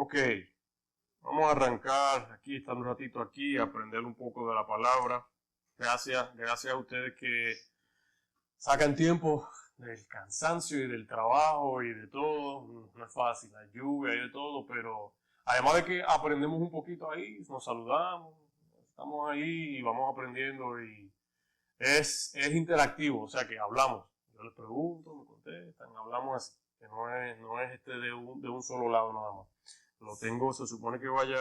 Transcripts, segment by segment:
Ok, vamos a arrancar aquí, estar un ratito aquí, aprender un poco de la palabra. Gracias a ustedes que sacan tiempo del cansancio y del trabajo y de todo. No es fácil, la lluvia y de todo, pero además de que aprendemos un poquito ahí, nos saludamos, estamos ahí y vamos aprendiendo y es interactivo, o sea que hablamos. Yo les pregunto, me contestan, hablamos así, que no es de un solo lado nada más. Lo tengo, se supone que vaya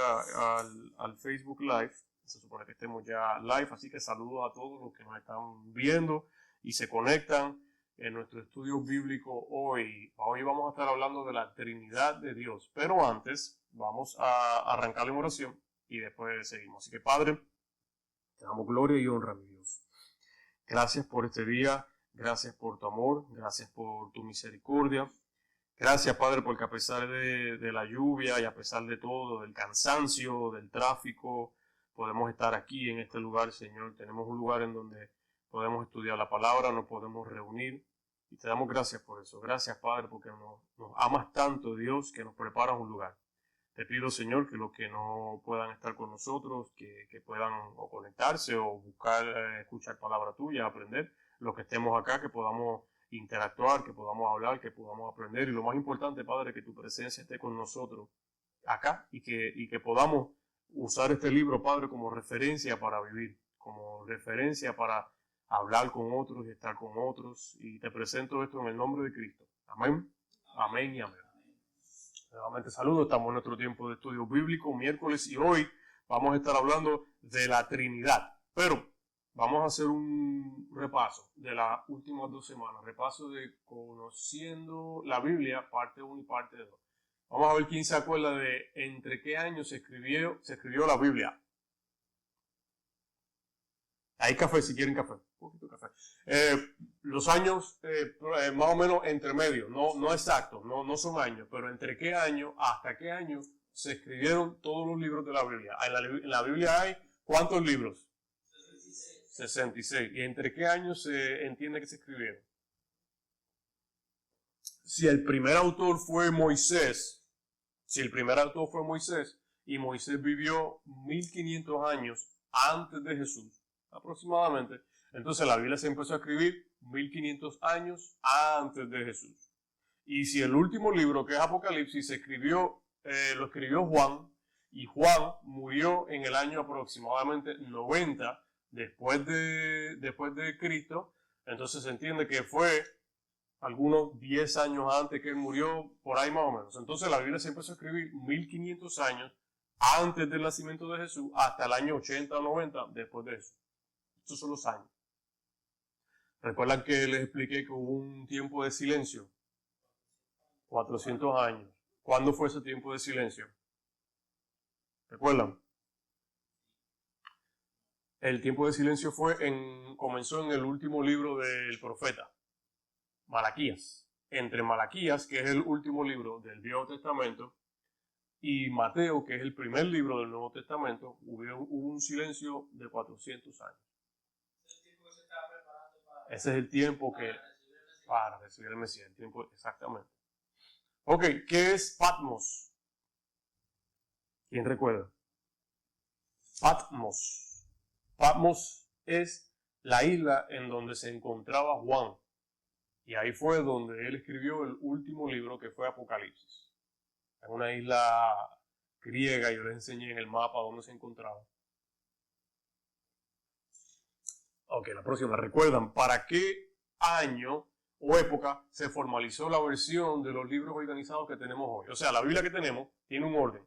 al Facebook Live, se supone que estemos ya live, así que saludos a todos los que nos están viendo y se conectan en nuestro estudio bíblico hoy. Hoy vamos a estar hablando de la Trinidad de Dios, pero antes vamos a arrancar en oración y después seguimos. Así que Padre, te damos gloria y honra, mi Dios. Gracias por este día, gracias por tu amor, gracias por tu misericordia. Gracias, Padre, porque a pesar de la lluvia y a pesar de todo, del cansancio, del tráfico, podemos estar aquí en este lugar, Señor. Tenemos un lugar en donde podemos estudiar la palabra, nos podemos reunir y te damos gracias por eso. Gracias, Padre, porque nos amas tanto, Dios, que nos preparas un lugar. Te pido, Señor, que los que no puedan estar con nosotros, que puedan o conectarse o buscar, escuchar palabra tuya, aprender, los que estemos acá, que podamos interactuar, que podamos hablar, que podamos aprender. Y lo más importante, Padre, que tu presencia esté con nosotros acá y que podamos usar este libro, Padre, como referencia para vivir, como referencia para hablar con otros y estar con otros. Y te presento esto en el nombre de Cristo. Amén, amén y amén. Nuevamente saludos, estamos en nuestro tiempo de estudio bíblico, miércoles, y hoy vamos a estar hablando de la Trinidad. Pero vamos a hacer un repaso de las últimas 2 semanas, repaso de Conociendo la Biblia, parte 1 y parte 2. Vamos a ver quién se acuerda de entre qué año se escribió la Biblia. Hay café, si quieren café. Un poquito de café. Los años más o menos entre medio, no exactos, no son años, pero entre qué año hasta qué año se escribieron todos los libros de la Biblia. En la Biblia hay ¿cuántos libros? 66. ¿Y entre qué años se entiende que se escribieron? Si el primer autor fue Moisés, y Moisés vivió 1500 años antes de Jesús, aproximadamente, entonces la Biblia se empezó a escribir 1500 años antes de Jesús. Y si el último libro, que es Apocalipsis, lo escribió Juan, y Juan murió en el año aproximadamente 90 después de Cristo, entonces se entiende que fue algunos 10 años antes que él murió, por ahí más o menos. Entonces la Biblia se empezó a escribir 1500 años antes del nacimiento de Jesús hasta el año 80 o 90 después de eso. Estos son los años. ¿Recuerdan que les expliqué que hubo un tiempo de silencio? 400 años. ¿Cuándo fue ese tiempo de silencio? ¿Recuerdan? El tiempo de silencio comenzó en el último libro del profeta, Malaquías. Entre Malaquías, que es el último libro del Viejo Testamento, y Mateo, que es el primer libro del Nuevo Testamento, hubo un silencio de 400 años. Ese es el tiempo que para recibir el Mesías, el tiempo exactamente. Ok, ¿qué es Patmos? ¿Quién recuerda? Patmos. Patmos es la isla en donde se encontraba Juan. Y ahí fue donde él escribió el último libro, que fue Apocalipsis. Es una isla griega, yo les enseñé en el mapa dónde se encontraba. Ok, la próxima. ¿Recuerdan para qué año o época se formalizó la versión de los libros organizados que tenemos hoy? O sea, la Biblia que tenemos tiene un orden.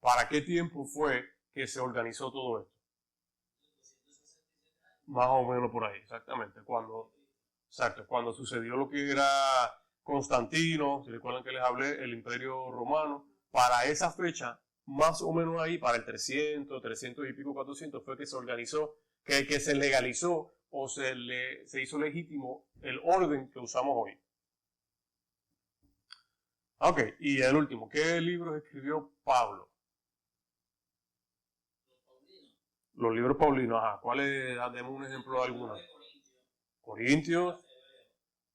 ¿Para qué tiempo fue que se organizó todo esto? Más o menos por ahí, exactamente. Cuando sucedió lo que era Constantino, si recuerdan que les hablé, el Imperio Romano, para esa fecha, más o menos ahí, para el 300 y pico, 400, fue que se organizó, que se legalizó o se hizo legítimo el orden que usamos hoy. Ok, y el último, ¿qué libros escribió Pablo? Los libros paulinos, ajá. ¿Cuáles? Demos un ejemplo de algunos. Corintios.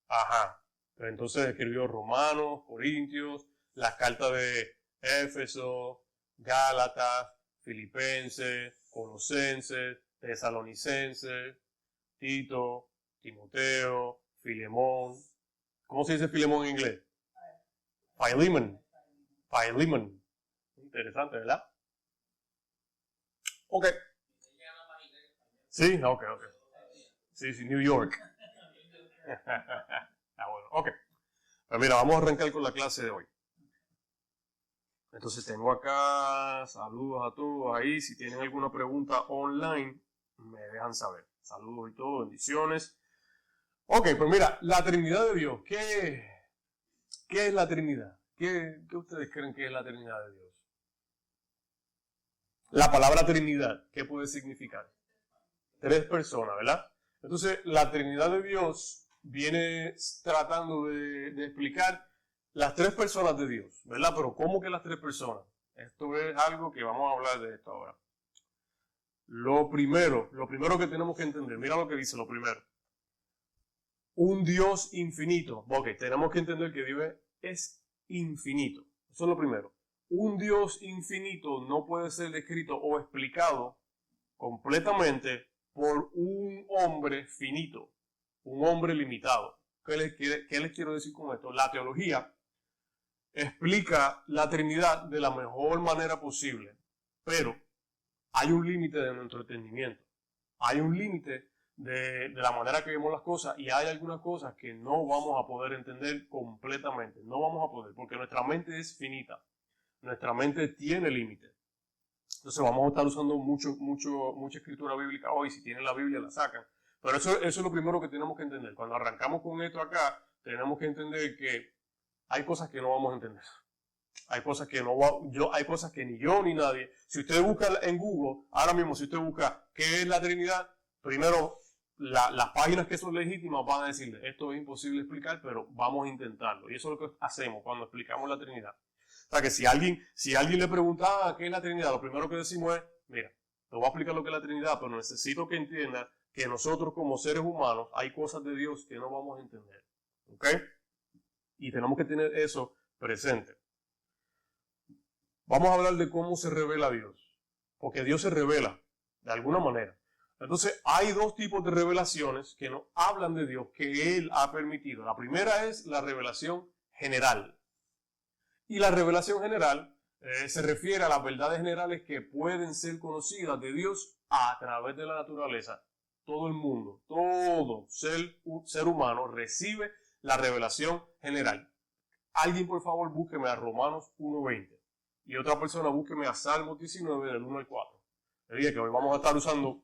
Ajá. Entonces escribió Romanos, Corintios, las cartas Éfeso, Gálatas, Filipenses, Colosenses, Tesalonicenses, Tito, Timoteo, Filemón. ¿Cómo se dice Filemón en inglés? Philemon. Philemon. Interesante, ¿verdad? Ok. Sí, ok. Sí, New York. Bueno, ok. Pues mira, vamos a arrancar con la clase de hoy. Entonces tengo acá, saludos a todos ahí. Si tienen alguna pregunta online, me dejan saber. Saludos y todo, bendiciones. Ok, pues mira, la Trinidad de Dios. ¿Qué es la Trinidad? ¿Qué ustedes creen que es la Trinidad de Dios? La palabra Trinidad, ¿qué puede significar? 3 personas, ¿verdad? Entonces, la Trinidad de Dios viene tratando de explicar las 3 personas de Dios, ¿verdad? Pero ¿cómo que las 3 personas? Esto es algo que vamos a hablar de esto ahora. Lo primero que tenemos que entender, mira lo que dice lo primero. Un Dios infinito. Ok, tenemos que entender que Dios es infinito. Eso es lo primero. Un Dios infinito no puede ser descrito o explicado completamente por un hombre finito, un hombre limitado. ¿Qué les quiero decir con esto? La teología explica la Trinidad de la mejor manera posible, pero hay un límite de nuestro entendimiento. Hay un límite de la manera que vemos las cosas y hay algunas cosas que no vamos a poder entender completamente. No vamos a poder porque nuestra mente es finita. Nuestra mente tiene límites. Entonces vamos a estar usando mucha escritura bíblica hoy. Si tienen la Biblia la sacan. Pero eso es lo primero que tenemos que entender. Cuando arrancamos con esto acá, tenemos que entender que hay cosas que no vamos a entender. Hay cosas que hay cosas que ni yo ni nadie. Si usted busca en Google, ahora mismo si usted busca qué es la Trinidad, primero las páginas que son legítimas van a decirle, esto es imposible explicar, pero vamos a intentarlo. Y eso es lo que hacemos cuando explicamos la Trinidad. O sea que si alguien le pregunta qué es la Trinidad, lo primero que decimos es, mira, te voy a explicar lo que es la Trinidad, pero necesito que entiendas que nosotros como seres humanos hay cosas de Dios que no vamos a entender. ¿Ok? Y tenemos que tener eso presente. Vamos a hablar de cómo se revela Dios. Porque Dios se revela de alguna manera. Entonces hay 2 tipos de revelaciones que nos hablan de Dios que Él ha permitido. La primera es la revelación general. Y la revelación general se refiere a las verdades generales que pueden ser conocidas de Dios a través de la naturaleza. Todo el mundo, todo ser humano recibe la revelación general. Alguien, por favor, búsqueme a Romanos 1:20. Y otra persona búsqueme a Salmos 19, del 1 al 4. Le dije que hoy vamos a estar usando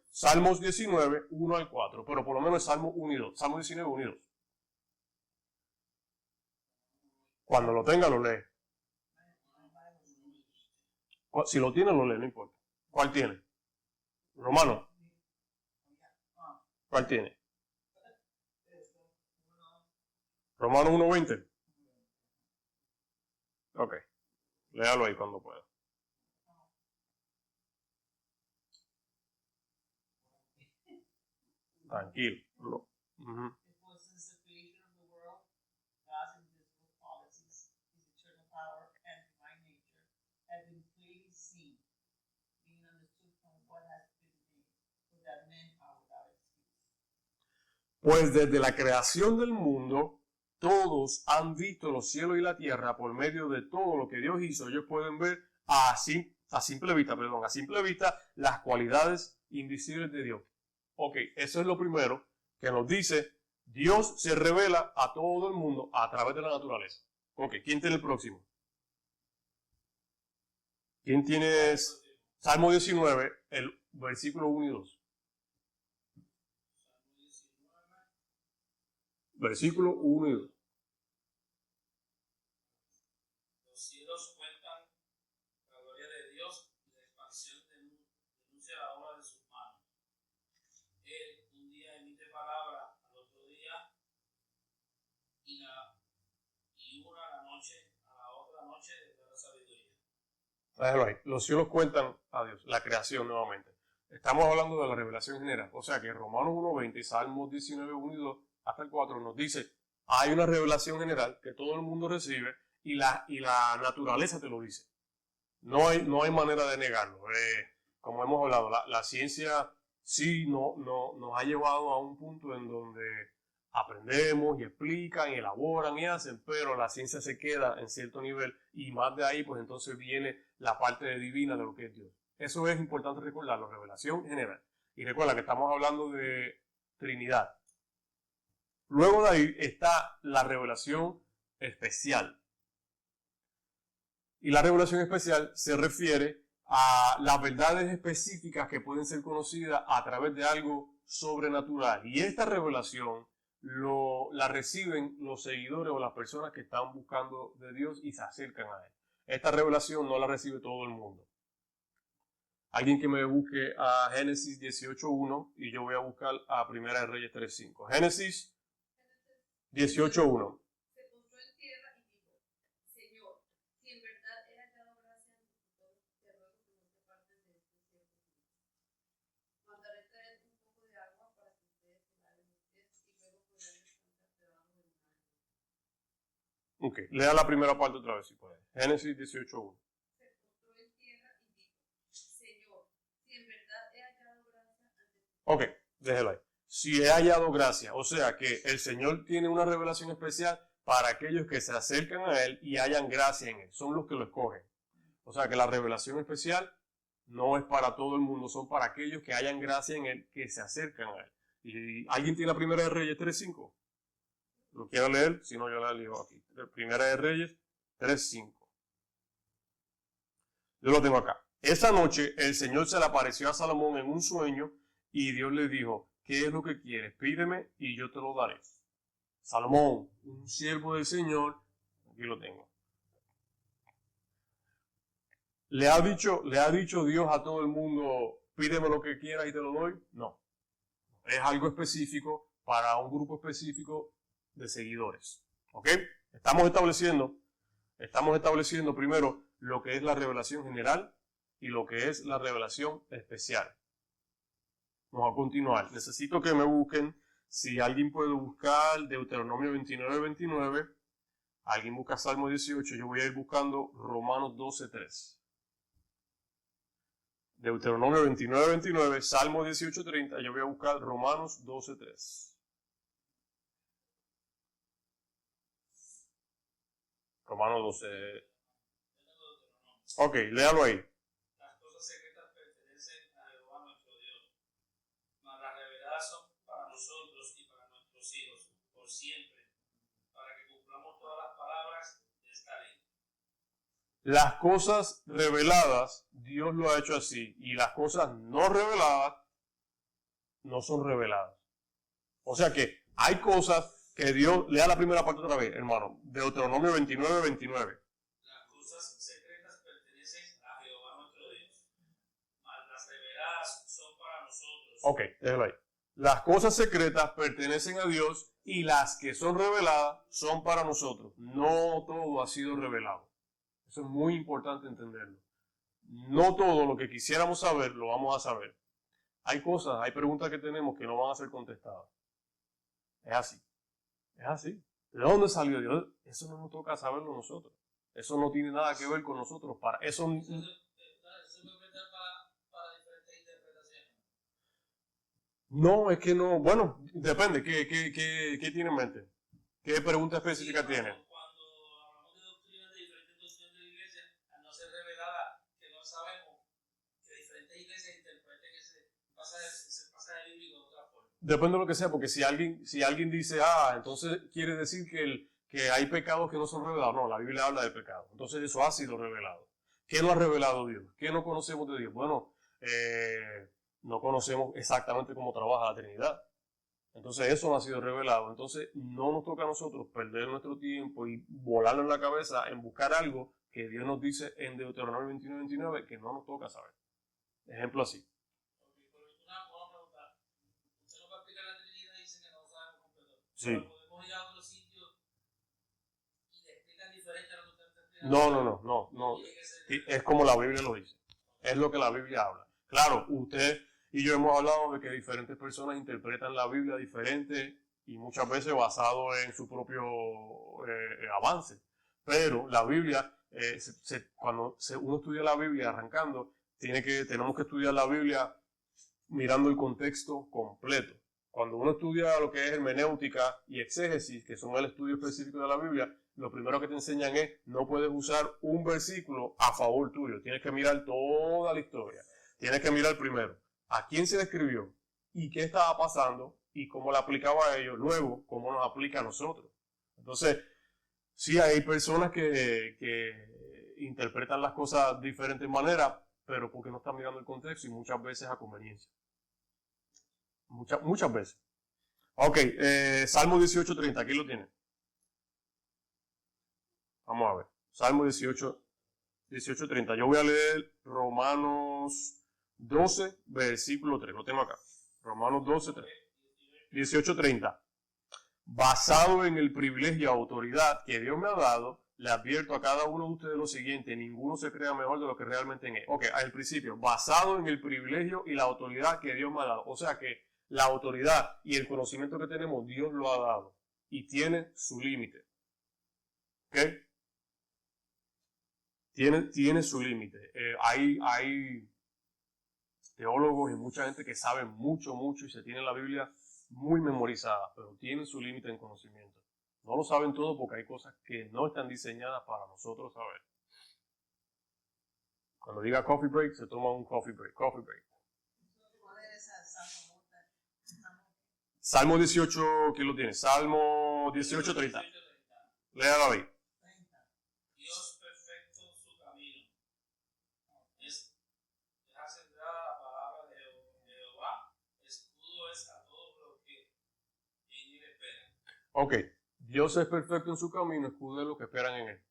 Salmos 19, 1 al 4. Pero por lo menos Salmos 1 y 2. Salmos 19, 1 y 2. Cuando lo tenga, lo lee. Si lo tiene, lo lee, no importa. ¿Cuál tiene? Romano. ¿Cuál tiene? Romano 1:20. Ok. Léalo ahí cuando pueda. Tranquilo. Pues desde la creación del mundo, todos han visto los cielos y la tierra por medio de todo lo que Dios hizo. Ellos pueden ver a simple vista las cualidades invisibles de Dios. Ok, eso es lo primero que nos dice, Dios se revela a todo el mundo a través de la naturaleza. Ok, ¿quién tiene el próximo? ¿Quién tiene Salmo 19, el versículo 1 y 2? Versículo 1 y 2. Los cielos cuentan la gloria de Dios y la expansión denuncia la obra de sus manos. Él un día emite palabra, al otro día y una a la noche, a la otra noche declara sabiduría. Déjalo ahí. Los cielos cuentan a Dios, la creación nuevamente. Estamos hablando de la revelación general. O sea que Romanos 1:20, Salmos 19, 1 y 2, hasta el 4 nos dice, hay una revelación general que todo el mundo recibe y la naturaleza te lo dice. No hay manera de negarlo. Como hemos hablado, la ciencia sí nos ha llevado a un punto en donde aprendemos y explican y elaboran y hacen, pero la ciencia se queda en cierto nivel y más de ahí pues entonces viene la parte divina de lo que es Dios. Eso es importante recordarlo, revelación general. Y recuerda que estamos hablando de Trinidad. Luego de ahí está la revelación especial. Y la revelación especial se refiere a las verdades específicas que pueden ser conocidas a través de algo sobrenatural. Y esta revelación la reciben los seguidores o las personas que están buscando de Dios y se acercan a Él. Esta revelación no la recibe todo el mundo. Alguien que me busque a Génesis 18.1 y yo voy a buscar a Primera de Reyes 3.5. Génesis 18.1. Ok, lea la primera parte otra vez si puede. Génesis 18.1. Ok, déjelo ahí. Si he hallado gracia, o sea que el Señor tiene una revelación especial para aquellos que se acercan a Él y hayan gracia en Él. Son los que lo escogen. O sea que la revelación especial no es para todo el mundo, son para aquellos que hayan gracia en Él, que se acercan a Él. ¿Y alguien tiene la Primera de Reyes 3.5? ¿Lo quiero leer? Si no, yo la leo aquí. Primera de Reyes 3.5. Yo lo tengo acá. Esa noche el Señor se le apareció a Salomón en un sueño y Dios le dijo, ¿qué es lo que quieres? Pídeme y yo te lo daré. Salomón, un siervo del Señor, aquí lo tengo. ¿Le ha dicho Dios a todo el mundo, pídeme lo que quieras y te lo doy? No. Es algo específico para un grupo específico de seguidores. ¿Ok? Estamos estableciendo primero lo que es la revelación general y lo que es la revelación especial. Vamos a continuar. Necesito que me busquen, si alguien puede buscar Deuteronomio 29:29, alguien busca Salmo 18, yo voy a ir buscando Romanos 12:3. Deuteronomio 29:29, Salmo 18:30, yo voy a buscar Romanos 12:3. Romanos 12. Ok, léalo ahí. Las cosas secretas pertenecen a Jehová nuestro Dios, mas las reveladas son para nosotros y para nuestros hijos, por siempre, para que cumplamos todas las palabras de esta ley. Las cosas reveladas, Dios lo ha hecho así, y las cosas no reveladas no son reveladas. O sea que hay cosas que Dios, lea la primera parte otra vez, hermano, Deuteronomio 29:29. Las cosas secretas pertenecen a Jehová nuestro Dios, mas las reveladas son para nosotros. Ok, déjalo ahí. Las cosas secretas pertenecen a Dios y las que son reveladas son para nosotros. No todo ha sido revelado. Eso es muy importante entenderlo. No todo lo que quisiéramos saber lo vamos a saber. Hay cosas, hay preguntas que tenemos que no van a ser contestadas. Es así. Es así. ¿De dónde salió Dios? Eso no nos toca saberlo nosotros. Eso no tiene nada que ver con nosotros. Para eso ¿Se puede prestar para diferentes interpretaciones? No, es que no. Bueno, depende. ¿Qué tiene en mente? ¿Qué pregunta específica tiene? Cuando hablamos de doctrinas, de diferentes doctrinas de la iglesia, al no ser revelada, que no sabemos que diferentes iglesias interpreten ese pasaje bíblico de otra forma. Depende de lo que sea, porque si alguien dice, entonces quiere decir que hay pecados que no son revelados. No, la Biblia habla de pecado. Entonces eso ha sido revelado. ¿Qué no ha revelado Dios? ¿Qué no conocemos de Dios? Bueno, no conocemos exactamente cómo trabaja la Trinidad. Entonces eso no ha sido revelado. Entonces no nos toca a nosotros perder nuestro tiempo y volarlo en la cabeza en buscar algo que Dios nos dice en Deuteronomio 29:29 que no nos toca saber. Ejemplo así. Sí. Podemos ir a otro sitio y le explican diferente a lo que usted está explicando. No. Es como la Biblia lo dice. Es lo que la Biblia habla. Claro, usted y yo hemos hablado de que diferentes personas interpretan la Biblia diferente y muchas veces basado en su propio avance. Pero la Biblia, cuando uno estudia la Biblia arrancando, tenemos que estudiar la Biblia mirando el contexto completo. Cuando uno estudia lo que es hermenéutica y exégesis, que son el estudio específico de la Biblia, lo primero que te enseñan es, no puedes usar un versículo a favor tuyo. Tienes que mirar toda la historia. Tienes que mirar primero a quién se le escribió y qué estaba pasando y cómo le aplicaba a ellos. Luego, cómo nos aplica a nosotros. Entonces, sí hay personas que interpretan las cosas de diferentes maneras, pero porque no están mirando el contexto y muchas veces a conveniencia. Muchas veces. Ok, Salmo 18:30, aquí lo tienen. Vamos a ver. Salmo 18:30. Yo voy a leer Romanos 12, versículo 3. Lo tengo acá. Romanos 12, 3. 18:30. Basado en el privilegio y autoridad que Dios me ha dado, le advierto a cada uno de ustedes lo siguiente: ninguno se crea mejor de lo que realmente es. Ok, al principio, basado en el privilegio y la autoridad que Dios me ha dado. O sea que la autoridad y el conocimiento que tenemos, Dios lo ha dado. Y tiene su límite. ¿Ok? Tiene su límite. Hay teólogos y mucha gente que sabe mucho y se tiene la Biblia muy memorizada, pero tienen su límite en conocimiento. No lo saben todo porque hay cosas que no están diseñadas para nosotros saber. Cuando diga coffee break, se toma un coffee break. Salmo 18, ¿quién lo tiene? Salmo 18:30. Léalo ahí. Dios perfecto en su camino. Deja centrada la palabra de Jehová. Escudo es a todos los que en él esperan. Ok. Dios es perfecto en su camino, escudo es lo que esperan en él.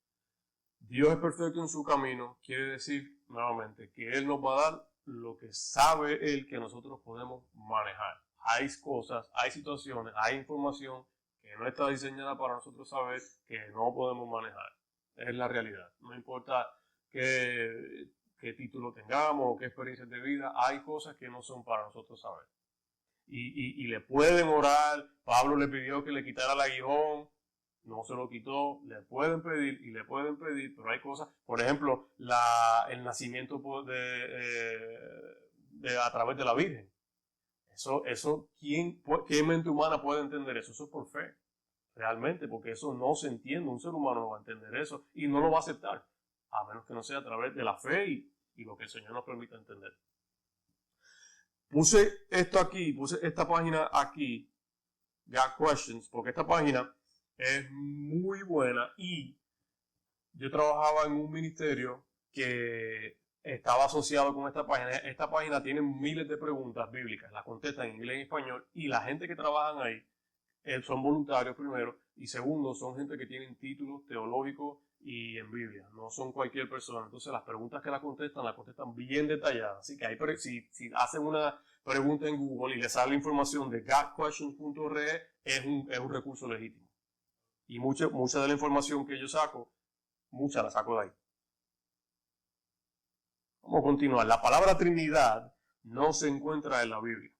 Dios es perfecto en su camino, quiere decir, nuevamente, que Él nos va a dar lo que sabe Él que nosotros podemos manejar. Hay cosas, hay situaciones, hay información que no está diseñada para nosotros saber, que no podemos manejar. Es la realidad. No importa qué título tengamos o qué experiencias de vida, hay cosas que no son para nosotros saber. Y le pueden orar. Pablo le pidió que le quitara el aguijón, no se lo quitó. Le pueden pedir, pero hay cosas, por ejemplo, el nacimiento a través de la Virgen. Eso ¿qué mente humana puede entender eso? Eso es por fe, realmente, porque eso no se entiende. Un ser humano no va a entender eso y no lo va a aceptar, a menos que no sea a través de la fe y lo que el Señor nos permita entender. Puse esta página aquí, Got Questions, porque esta página es muy buena y yo trabajaba en un ministerio que estaba asociado con esta página. Esta página tiene miles de preguntas bíblicas, las contestan en inglés y en español, y la gente que trabajan ahí son voluntarios primero, y segundo, son gente que tienen títulos teológicos y en Biblia, no son cualquier persona. Entonces las preguntas que las contestan bien detalladas. Así que si hacen una pregunta en Google y les sale la información de gotquestions.org, es un recurso legítimo. Y mucha de la información que yo saco, la saco de ahí. Vamos a continuar. La palabra Trinidad no se encuentra en la Biblia,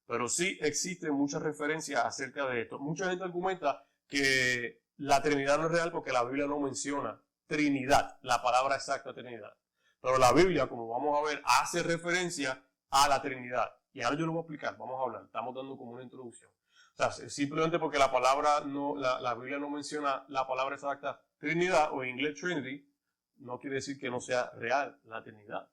pero sí existen muchas referencias acerca de esto. Mucha gente argumenta que la Trinidad no es real porque la Biblia no menciona Trinidad, la palabra exacta Trinidad. Pero la Biblia, como vamos a ver, hace referencia a la Trinidad. Y ahora yo lo voy a explicar, vamos a hablar, estamos dando como una introducción. O sea, simplemente porque la Biblia no menciona la palabra exacta Trinidad, o en inglés Trinity, no quiere decir que no sea real la Trinidad.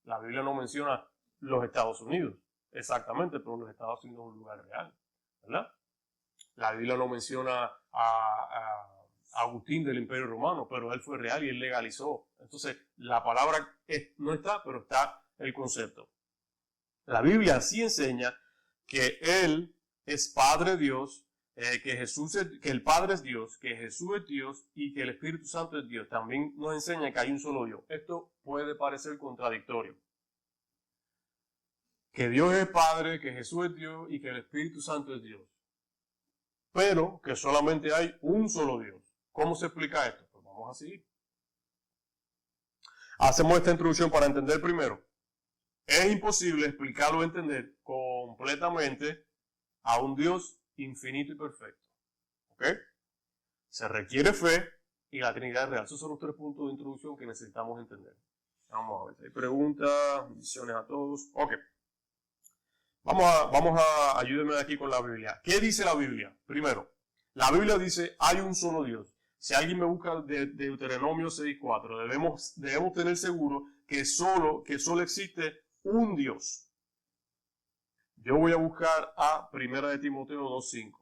La Biblia no menciona los Estados Unidos, exactamente, pero los Estados Unidos es un lugar real, ¿verdad? La Biblia no menciona a Agustín del Imperio Romano, pero él fue real y él legalizó. Entonces, la palabra no está, pero está el concepto. La Biblia sí enseña que Él es Padre Dios, que el Padre es Dios, que Jesús es Dios y que el Espíritu Santo es Dios. También nos enseña que hay un solo Dios. Esto puede parecer contradictorio. Que Dios es Padre, que Jesús es Dios y que el Espíritu Santo es Dios. Pero que solamente hay un solo Dios. ¿Cómo se explica esto? Pues vamos a seguir. Hacemos esta introducción para entender primero. Es imposible explicar o entender completamente a un Dios infinito y perfecto. ¿Ok? Se requiere fe y la Trinidad es real. Esos son los 3 puntos de introducción que necesitamos entender. Vamos a ver si hay preguntas, bendiciones a todos. Ok. Vamos a ayúdenme aquí con la Biblia. ¿Qué dice la Biblia? Primero, la Biblia dice, hay un solo Dios. Si alguien me busca de Deuteronomio 6:4, debemos tener seguro que solo existe un Dios. Yo voy a buscar a 1 de Timoteo 2:5.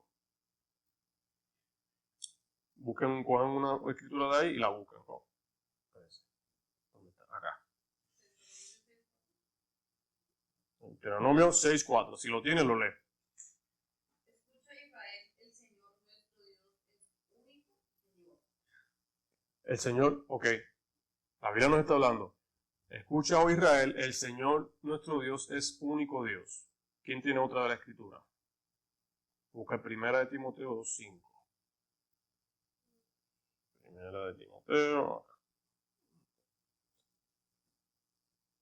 Cogen una escritura de ahí y la buscan. ¿Dónde está? Acá. Deuteronomio 6:4. Si lo tiene, lo lee. Escucha, Israel, el Señor nuestro Dios es único Dios. El Señor, ok. La Biblia nos está hablando. Escucha, oh Israel, el Señor nuestro Dios es único Dios. ¿Quién tiene otra de la escritura? Busca 1 de Timoteo 2:5. 1 de Timoteo.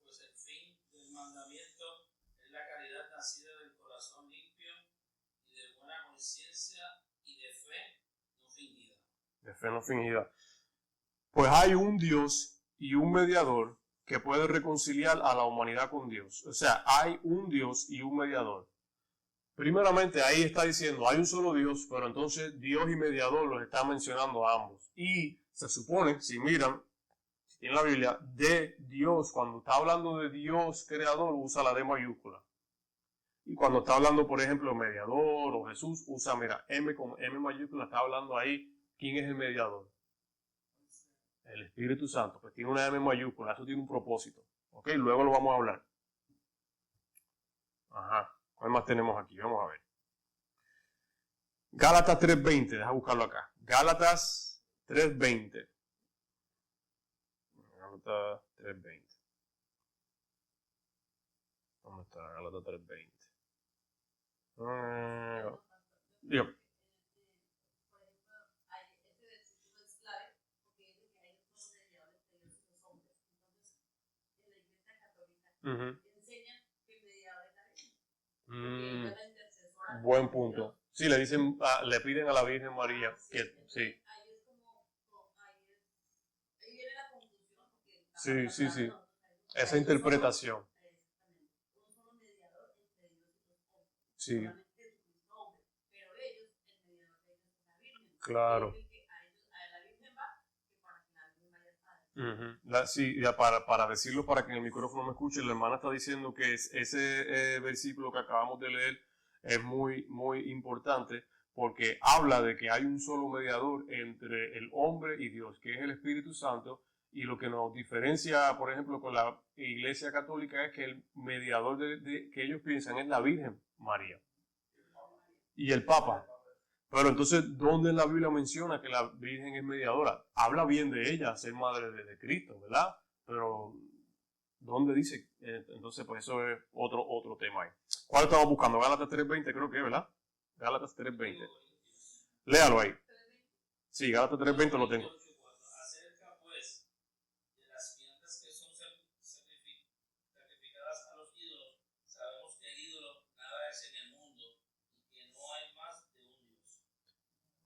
Pues el fin del mandamiento es la caridad nacida del corazón limpio y de buena conciencia y de fe no fingida. De fe no fingida. Pues hay un Dios y un mediador que puede reconciliar a la humanidad con Dios. O sea, hay un Dios y un mediador. Primeramente, ahí está diciendo, hay un solo Dios, pero entonces Dios y mediador los está mencionando a ambos. Y se supone, si miran, si tienen la Biblia, de Dios, cuando está hablando de Dios creador, usa la D mayúscula. Y cuando está hablando, por ejemplo, mediador o Jesús, usa, mira, M con M mayúscula, está hablando ahí, ¿quién es el mediador? El Espíritu Santo, pues tiene una M mayúscula, eso tiene un propósito. Ok, luego lo vamos a hablar. Ajá. ¿Cuál más tenemos aquí? Vamos a ver. Gálatas 3:20, deja buscarlo acá. Gálatas 3:20. Gálatas 3:20. ¿Dónde está Gálatas 3:20? Digo. Por ejemplo, este versículo es clave porque dice que hay otros mediadores entre Dios y los hombres. Entonces, en la Iglesia Católica enseñan que el mediador es la Virgen. Porque ella es la intercesora. Buen punto. Sí, le dicen, le piden a la Virgen María que sí. Ahí es como, ahí viene la confusión. Sí. Esa interpretación. Un solo mediador entre Dios y los hombres. Sí. Pero ellos, el mediador de ellos es la Virgen. Claro. A la Virgen va, que para que la Virgen vaya al Padre. Sí, ya para decirlo, para que en el micrófono me escuche, la hermana está diciendo que ese versículo que acabamos de leer es muy, muy importante porque habla de que hay un solo mediador entre el hombre y Dios, que es el Espíritu Santo, y lo que nos diferencia, por ejemplo, con la Iglesia Católica es que el mediador que ellos piensan es la Virgen María y el Papa. Pero entonces, ¿dónde en la Biblia menciona que la Virgen es mediadora? Habla bien de ella, ser madre de Cristo, ¿verdad? Pero, ¿dónde dice? Entonces, pues eso es otro tema ahí. ¿Cuál estamos buscando? Gálatas 3:20 creo que es, ¿verdad? Gálatas 3:20. Léalo ahí. Sí, Gálatas 3:20 lo tengo. Acerca pues de las viandas que son sacrificadas a los ídolos, sabemos que el ídolo nada es en el mundo y que no hay más de un Dios.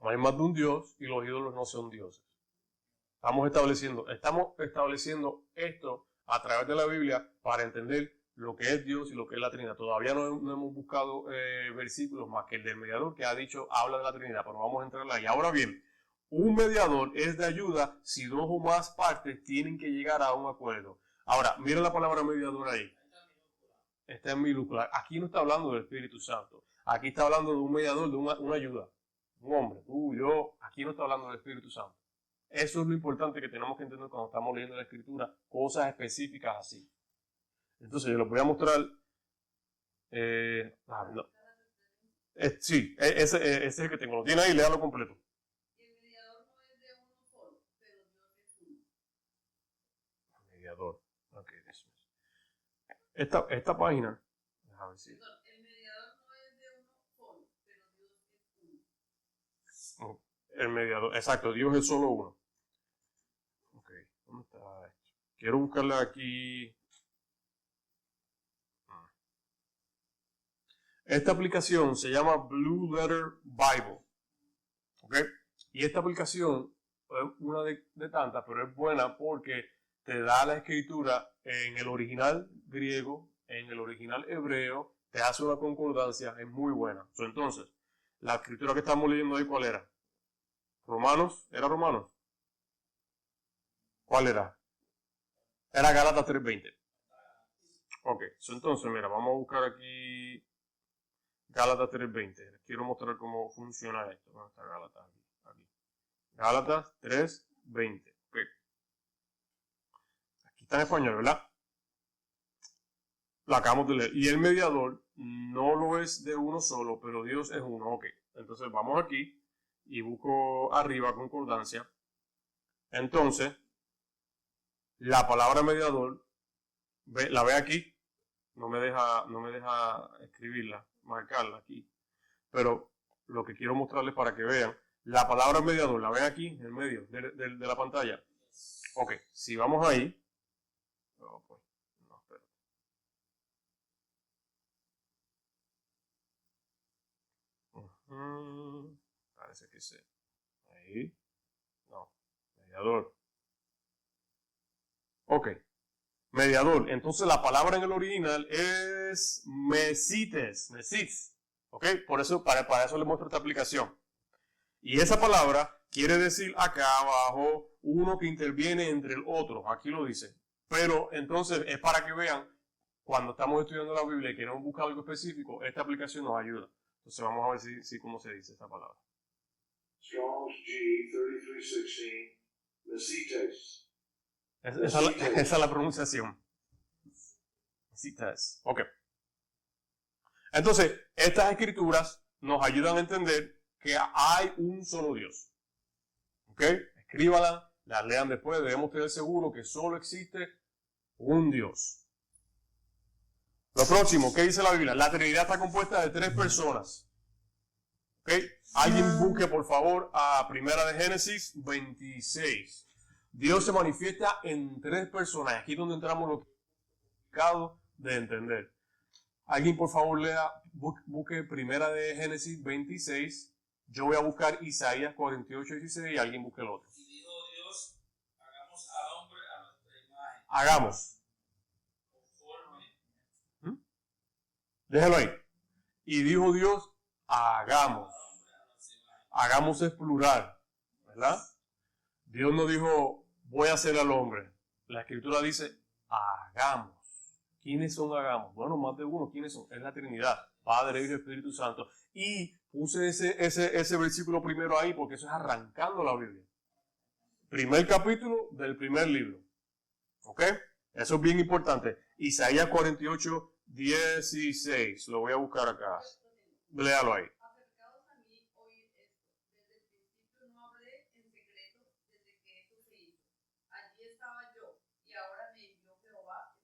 No hay más de un Dios y los ídolos no son dioses. Estamos estableciendo esto a través de la Biblia para entender lo que es Dios y lo que es la Trinidad. Todavía no hemos buscado versículos más que el del mediador que ha dicho, habla de la Trinidad, pero vamos a entrar ahí. Ahora bien, un mediador es de ayuda si dos o más partes tienen que llegar a un acuerdo. Ahora, mira la palabra mediador ahí. Está en minúscula. Aquí no está hablando del Espíritu Santo. Aquí está hablando de un mediador, de una ayuda. Un hombre, tú, yo. Aquí no está hablando del Espíritu Santo. Eso es lo importante que tenemos que entender cuando estamos leyendo la Escritura. Cosas específicas así. Entonces, yo les voy a mostrar. No. Sí, ese es el que tengo. Lo tiene ahí, léalo completo. El mediador no es de uno solo, pero Dios es uno. Mediador. Ok, eso es. Esta página. A ver si. Perdón, el mediador no es de uno solo, pero Dios es uno. El mediador, exacto, Dios es solo uno. Ok, ¿dónde está esto? Quiero buscarla aquí. Esta aplicación se llama Blue Letter Bible. ¿Ok? Y esta aplicación una de tantas, pero es buena porque te da la escritura en el original griego, en el original hebreo, te hace una concordancia, es muy buena. Entonces, la escritura que estamos leyendo ahí, ¿cuál era? ¿Romanos? ¿Era Romanos? ¿Cuál era? Era Gálatas 3:20. Ok, entonces, mira, vamos a buscar aquí Gálatas 3:20. Les quiero mostrar cómo funciona esto. ¿Dónde está Gálatas? Aquí. Gálatas 3:20. Ok. Aquí está en español, ¿verdad? Lo acabamos de leer. Y el mediador no lo es de uno solo, pero Dios es uno. Ok, entonces vamos aquí y busco arriba concordancia. Entonces, la palabra mediador, la ve aquí, no me deja escribirla, marcarla aquí. Pero lo que quiero mostrarles para que vean, la palabra mediador, ¿la ven aquí en el medio de la pantalla? Ok, si vamos ahí, parece que sí. Ahí. No. Mediador. Ok. Mediador. Entonces la palabra en el original es mesites. Mesis. Ok. Por eso, para eso le muestro esta aplicación. Y esa palabra quiere decir acá abajo uno que interviene entre el otro. Aquí lo dice. Pero entonces es para que vean, cuando estamos estudiando la Biblia y queremos buscar algo específico, esta aplicación nos ayuda. Entonces vamos a ver si cómo se dice esta palabra. Strong's G 3316, mesites. Esa es la pronunciación. Mesites. Ok. Entonces, estas escrituras nos ayudan a entender que hay un solo Dios. ¿Ok? Escríbalas, las lean después, debemos tener seguro que solo existe un Dios. Lo próximo, ¿qué dice la Biblia? La Trinidad está compuesta de 3 personas. ¿Ok? Alguien busque, por favor, a Primera de Génesis 26. Dios se manifiesta en 3 personas. Aquí es donde entramos lo complicado de entender. Alguien, por favor, busque Primera de Génesis 26. Yo voy a buscar Isaías 48:16 y alguien busque el otro. Y dijo Dios, hagamos al hombre a nuestra imagen. Hagamos. Déjalo ahí. Y dijo Dios, hagamos. Hagamos es plural, ¿verdad? Dios no dijo, voy a hacer al hombre. La escritura dice, hagamos. ¿Quiénes son hagamos? Bueno, más de uno. ¿Quiénes son? Es la Trinidad, Padre, Hijo y Espíritu Santo. Y puse ese versículo primero ahí porque eso es arrancando la Biblia. Primer capítulo del primer libro. ¿Ok? Eso es bien importante. Isaías 48:16. Lo voy a buscar acá. Léalo ahí. Acercaos a mí, oíd esto. Desde el principio no hablé en secreto desde que esto se hizo. Allí estaba yo, y ahora me envió Jehová, el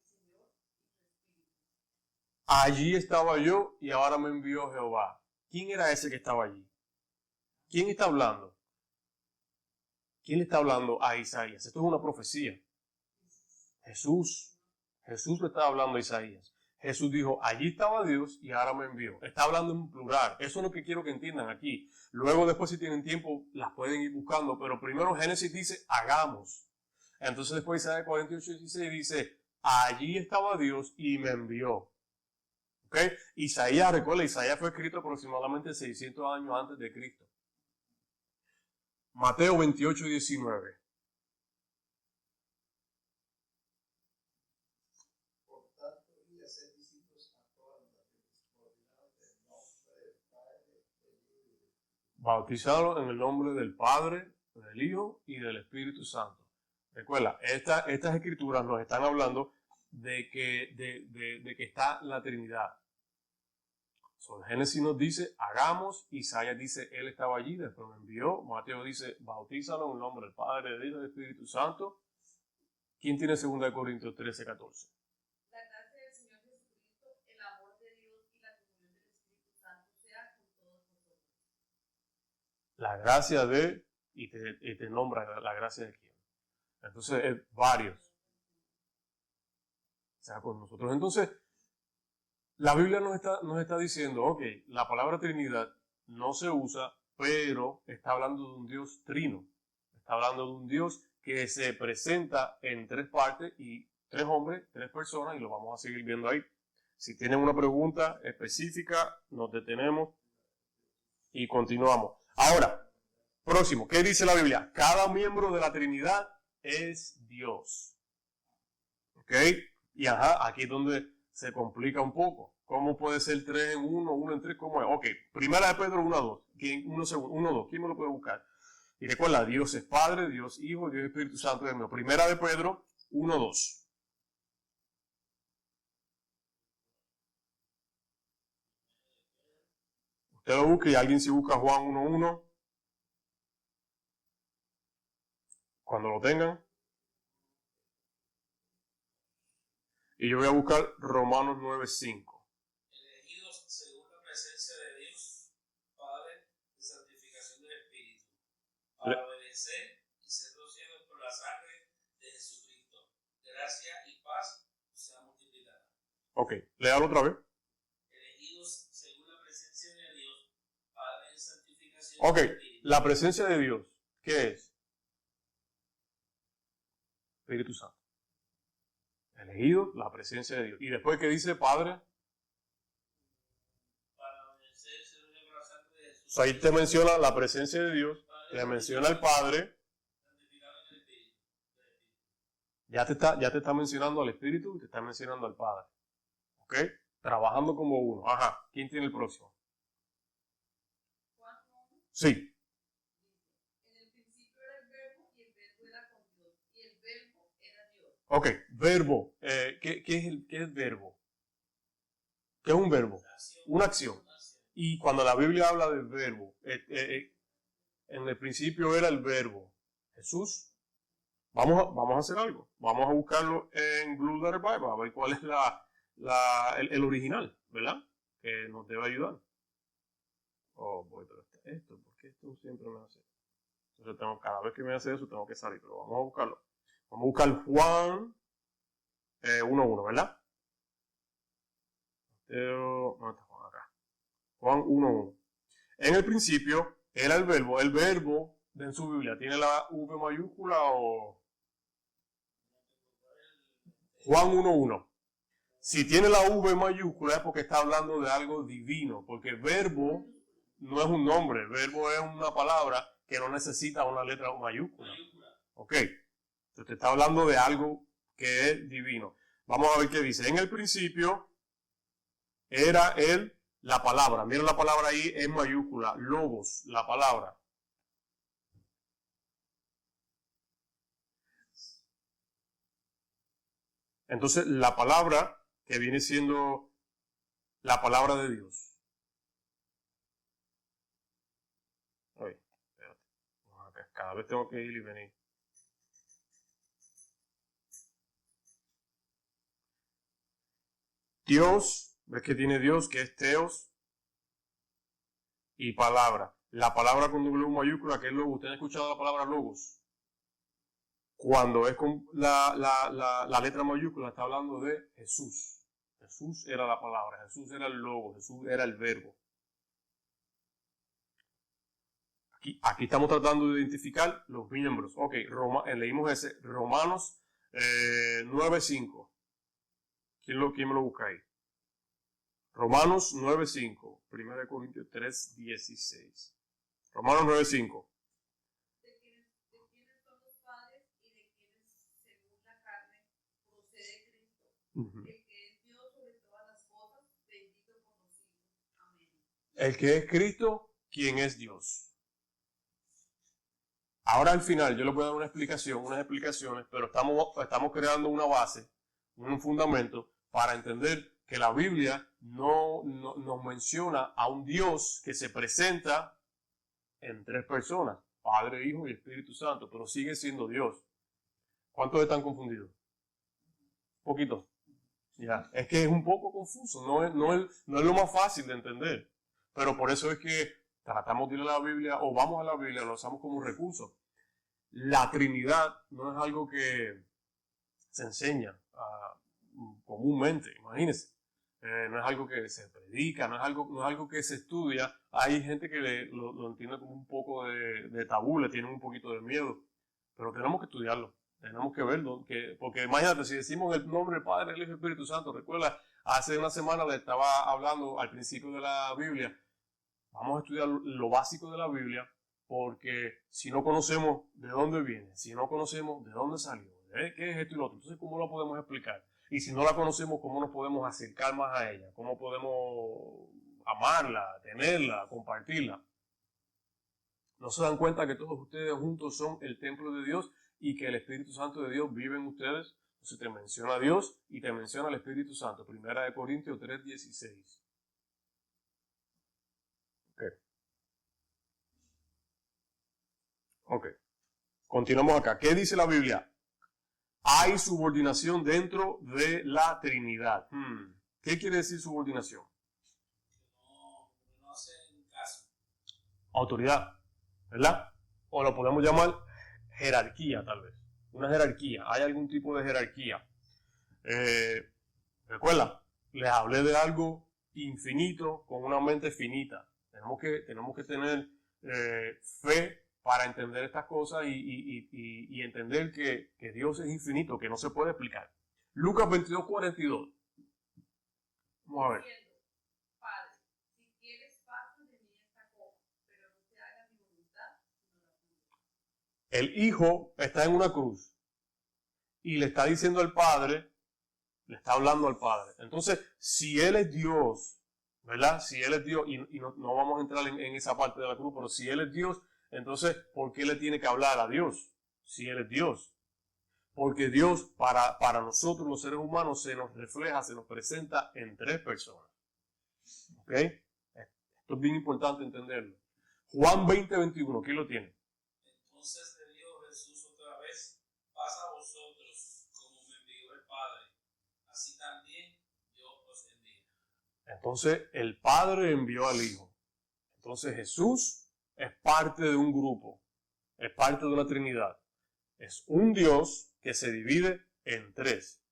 Señor, y su Espíritu. Allí estaba yo y ahora me envió Jehová. ¿Quién era ese que estaba allí? ¿Quién está hablando? ¿Quién le está hablando a Isaías? Esto es una profecía. Jesús le estaba hablando a Isaías. Jesús dijo, allí estaba Dios y ahora me envió. Está hablando en plural. Eso es lo que quiero que entiendan aquí. Luego, después, si tienen tiempo, las pueden ir buscando. Pero primero Génesis dice, hagamos. Entonces después Isaías 48:16 dice, allí estaba Dios y me envió. ¿Ok? Isaías, recuerda, Isaías fue escrito aproximadamente 600 años antes de Cristo. Mateo 28:19. Bautizado en el nombre del Padre, del Hijo y del Espíritu Santo. Recuerda, estas escrituras nos están hablando de que está la Trinidad. Génesis nos dice, hagamos. Isaías dice, Él estaba allí, después me envió. Mateo dice, bautízalo en el nombre del Padre, del Hijo y del Espíritu Santo. ¿Quién tiene 2 Corintios 13:14? La gracia del Señor Jesucristo, el amor de Dios y la comunión del Espíritu Santo sea con todos nosotros. La gracia de, y te nombra la gracia de quién. Entonces, varios. O sea, con nosotros. Entonces, la Biblia nos está diciendo, ok, la palabra Trinidad no se usa, pero está hablando de un Dios trino. Está hablando de un Dios que se presenta en tres partes y tres hombres, tres personas, y lo vamos a seguir viendo ahí. Si tienen una pregunta específica, nos detenemos y continuamos. Ahora, próximo, ¿qué dice la Biblia? Cada miembro de la Trinidad es Dios. ¿Ok? Y aquí es donde se complica un poco. ¿Cómo puede ser 3 en 1, 1 en 3? ¿Cómo es? Ok, primera de Pedro 1 a 2. 1 a 2. ¿Quién me lo puede buscar? Y recuerda, Dios es Padre, Dios Hijo, Dios Espíritu Santo. Primera de Pedro 1 a 2. Usted lo busca y alguien se busca Juan 1 a 1. Cuando lo tengan. Y yo voy a buscar Romanos 9, 5. Elegidos según la presencia de Dios, Padre, de santificación del Espíritu, para obedecer y ser rociados por la sangre de Jesucristo. Gracia y paz sean multiplicadas. Ok, léalo otra vez. Elegidos según la presencia de Dios, Padre, de santificación Ok, del Espíritu. la presencia de Dios, ¿qué es? Espíritu Santo. Elegido, la presencia de Dios. Y después, ¿qué dice Padre? Para obedecer y ser rociados por la sangre de Jesucristo. Ahí te menciona la presencia de Dios, te menciona el Padre. Santificado en el Espíritu. Ya te está mencionando al Espíritu y te está mencionando al Padre. ¿Ok? Trabajando como uno. Ajá. ¿Quién tiene el próximo? Juan 1, Sí. en el principio era el verbo y el verbo era con Dios y el verbo era Dios. Ok. Verbo. ¿Qué es verbo? ¿Qué es un verbo? Una acción. Y cuando la Biblia habla de verbo, en el principio era el verbo. Jesús. Vamos a hacer algo. Vamos a buscarlo en Blue Letter Bible, a ver cuál es el original, ¿verdad? Que nos debe ayudar. Oh, voy, pero esto, porque esto siempre me hace. Entonces cada vez que me hace eso tengo que salir, pero vamos a buscarlo. Vamos a buscar Juan 1.1, ¿verdad? ¿Dónde está Juan? Acá. Juan 1.1. En el principio era el verbo en su Biblia, ¿tiene la V mayúscula o...? Juan 1.1. Si tiene la V mayúscula es porque está hablando de algo divino, porque verbo no es un nombre, verbo es una palabra que no necesita una letra mayúscula. Ok, entonces está hablando de algo que es divino. Vamos a ver qué dice. En el principio era la palabra. Miren la palabra ahí en mayúscula, logos, la palabra. Entonces la palabra que viene siendo la palabra de Dios. Ay, espérate. Cada vez tengo que ir y venir. Dios, ves que tiene Dios, que es Teos, y palabra. La palabra con W mayúscula, que es logos. ¿Ustedes han escuchado la palabra logos? Cuando es con la letra mayúscula, está hablando de Jesús. Jesús era la palabra, Jesús era el logo, Jesús era el verbo. Aquí estamos tratando de identificar los miembros. Ok, leímos ese, Romanos 9.5. ¿Quién me lo busca ahí? Romanos 9.5. 1 Corintios 3.16. Romanos 9.5. De quienes son los padres y de quienes, según la carne, procede Cristo, Uh-huh. el que es Dios sobre todas las cosas, bendito por los siglos. Amén. El que es Cristo, ¿quién es Dios? Ahora al final yo les voy a dar unas explicaciones, pero estamos creando una base, un fundamento para entender que la Biblia no nos menciona a un Dios que se presenta en tres personas, Padre, Hijo y Espíritu Santo, pero sigue siendo Dios. ¿Cuántos están confundidos? Un poquito. Ya, es que es un poco confuso, no es lo más fácil de entender, pero por eso es que tratamos de ir a la Biblia o vamos a la Biblia, lo usamos como recurso. La Trinidad no es algo que se enseña comúnmente, imagínense. No es algo que se predica, no es algo que se estudia. Hay gente que lo entiende como un poco de tabú, le tienen un poquito de miedo. pero tenemos que estudiarlo, tenemos que verlo, porque imagínate, si decimos el nombre del Padre, el Hijo y el Espíritu Santo, recuerda, hace una semana le estaba hablando al principio de la Biblia, vamos a estudiar lo básico de la Biblia, porque si no conocemos de dónde viene, si no conocemos de dónde salió, qué es esto y lo otro, entonces ¿cómo lo podemos explicar? Y si no la conocemos, ¿cómo nos podemos acercar más a ella? ¿Cómo podemos amarla, tenerla, compartirla? ¿No se dan cuenta que todos ustedes juntos son el templo de Dios y que el Espíritu Santo de Dios vive en ustedes? Entonces te menciona a Dios y te menciona al Espíritu Santo. 1 Corintios 3:16. Ok. Continuamos acá. ¿Qué dice la Biblia? Hay subordinación dentro de la Trinidad. ¿Qué quiere decir subordinación? No hacen caso. Autoridad, ¿verdad? O lo podemos llamar jerarquía, tal vez. Una jerarquía. Hay algún tipo de jerarquía. Recuerda, les hablé de algo infinito con una mente finita. Tenemos que tener fe para entender estas cosas y entender que Dios es infinito, que no se puede explicar. Lucas 22:42. Vamos a ver. Padre, si quieres, pasa de mí esta copa, pero no se haga mi voluntad, sino la tuya. El Hijo está en una cruz y le está diciendo al Padre, le está hablando al Padre. Entonces, si Él es Dios, ¿verdad? Si Él es Dios, y no vamos a entrar en esa parte de la cruz, pero si Él es Dios, entonces, ¿por qué le tiene que hablar a Dios? Si Él es Dios. Porque Dios, para nosotros los seres humanos, se nos refleja, se nos presenta en tres personas. ¿Ok? Esto es bien importante entenderlo. Juan 20:21, ¿quién lo tiene? Entonces le dijo Jesús otra vez, pasa a vosotros como me envió el Padre, así también yo os envío. Entonces, el Padre envió al Hijo. Entonces, Jesús es parte de un grupo, es parte de una Trinidad. Es un Dios que se divide en tres.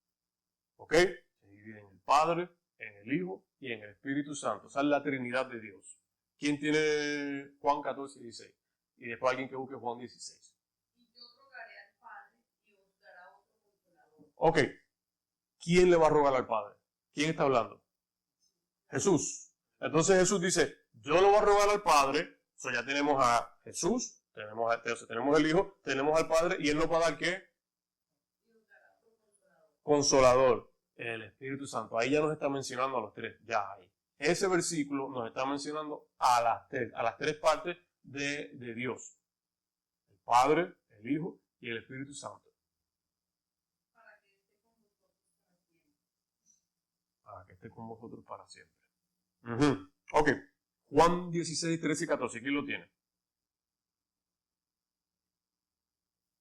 ¿Ok? Se divide en el Padre, en el Hijo y en el Espíritu Santo. Esa es la Trinidad de Dios. ¿Quién tiene Juan 14:16? Y después alguien que busque Juan 16. Y yo rogaré al Padre y os dará otro consolador. Ok. ¿Quién le va a rogar al Padre? ¿Quién está hablando? Jesús. Entonces Jesús dice, yo le voy a rogar al Padre. So ya tenemos a Jesús, tenemos el Hijo, tenemos al Padre, y Él nos va a dar ¿qué? Consolador, el Espíritu Santo. Ahí ya nos está mencionando a los tres, ya hay. Ese versículo nos está mencionando a las tres partes de Dios. El Padre, el Hijo y el Espíritu Santo. Para que esté con vosotros para siempre. Ok. Juan 16, 13 y 14, ¿quién lo tiene?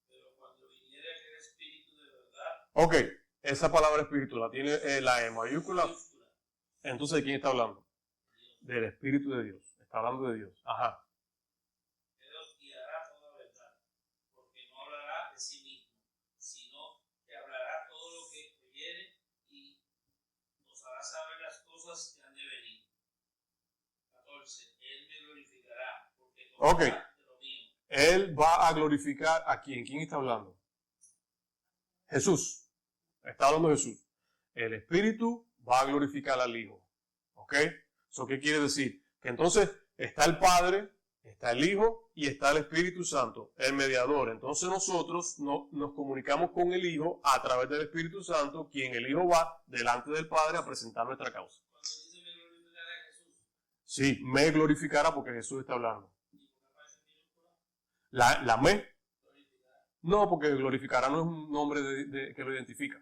Pero cuando viniere aquel Espíritu de verdad, Ok, esa palabra espíritu la tiene la E mayúscula. Entonces, ¿de quién está hablando? Del Espíritu de Dios. Está hablando de Dios. Ajá. Él os guiará toda verdad, porque no hablará de sí mismo, sino que hablará todo lo que oyere y nos hará saber las cosas que han de venir. 14. Él me glorificará, porque tomará de lo mío. Él va a glorificar a quién. ¿Quién está hablando? Jesús. Está hablando Jesús. El Espíritu va a glorificar al Hijo. ¿Ok? ¿Eso qué quiere decir? Que entonces está el Padre, está el Hijo y está el Espíritu Santo, el mediador. Entonces nosotros nos comunicamos con el Hijo a través del Espíritu Santo, quien el Hijo va delante del Padre a presentar nuestra causa. Cuando dice me glorificará Jesús, Sí, me glorificará porque Jesús está hablando. La me. No, porque glorificará no es un nombre que lo identifica.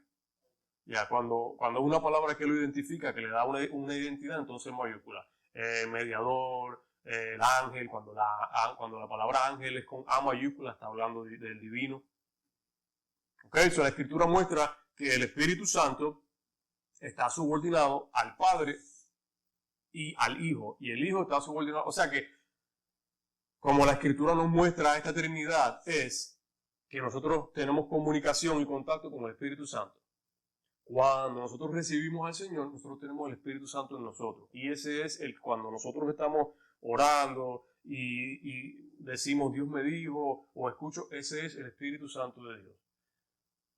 Ya, cuando es una palabra que lo identifica, que le da una identidad, entonces mayúscula. Mediador, el ángel, cuando la palabra ángel es con A mayúscula, está hablando del divino. Ok, so la Escritura muestra que el Espíritu Santo está subordinado al Padre y al Hijo, y el Hijo está subordinado, o sea que como la Escritura nos muestra esta Trinidad, es que nosotros tenemos comunicación y contacto con el Espíritu Santo. Cuando nosotros recibimos al Señor, nosotros tenemos el Espíritu Santo en nosotros. Y ese es cuando nosotros estamos orando y decimos Dios me dijo o escucho, ese es el Espíritu Santo de Dios.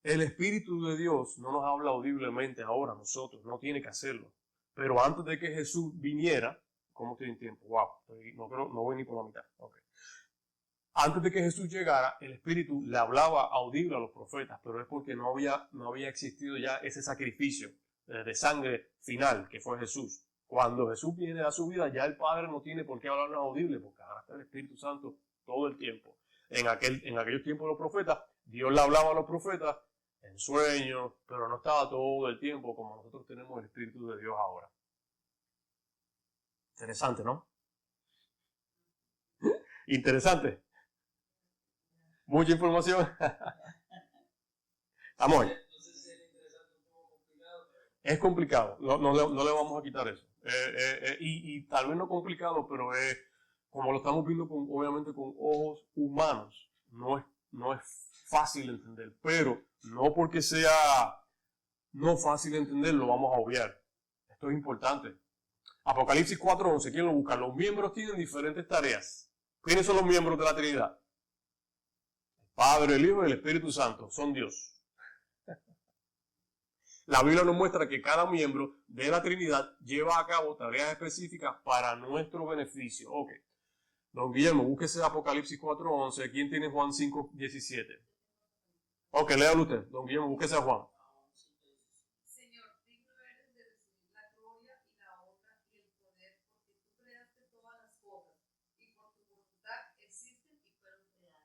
El Espíritu de Dios no nos habla audiblemente ahora a nosotros, no tiene que hacerlo. Pero antes de que Jesús viniera, ¿cómo estoy en tiempo? Wow, no voy ni por la mitad. Okay. Antes de que Jesús llegara, el Espíritu le hablaba audible a los profetas, pero es porque no había existido ya ese sacrificio de sangre final que fue Jesús. Cuando Jesús viene a su vida, ya el Padre no tiene por qué hablarnos audible, porque ahora está el Espíritu Santo todo el tiempo. En aquellos tiempos de los profetas, Dios le hablaba a los profetas en sueños, pero no estaba todo el tiempo como nosotros tenemos el Espíritu de Dios ahora. Interesante, ¿no? Interesante. Mucha información. Amor. Es complicado. No le vamos a quitar eso. Y tal vez no complicado, pero como lo estamos viendo obviamente con ojos humanos, no es fácil de entender. Pero no porque sea no fácil de entender, lo vamos a obviar. Esto es importante. Apocalipsis 4:11, ¿quién lo busca? Los miembros tienen diferentes tareas. ¿Quiénes son los miembros de la Trinidad? El Padre, el Hijo y el Espíritu Santo. Son Dios. La Biblia nos muestra que cada miembro de la Trinidad lleva a cabo tareas específicas para nuestro beneficio. Ok. Don Guillermo, búsquese Apocalipsis 4:11. ¿Quién tiene Juan 5:17? Ok, léalo usted. Don Guillermo, búsquese a Juan. Señor, digno eres de recibir la gloria y la honra y el poder, porque tú creaste todas las cosas y por tu voluntad existen y fueron creadas.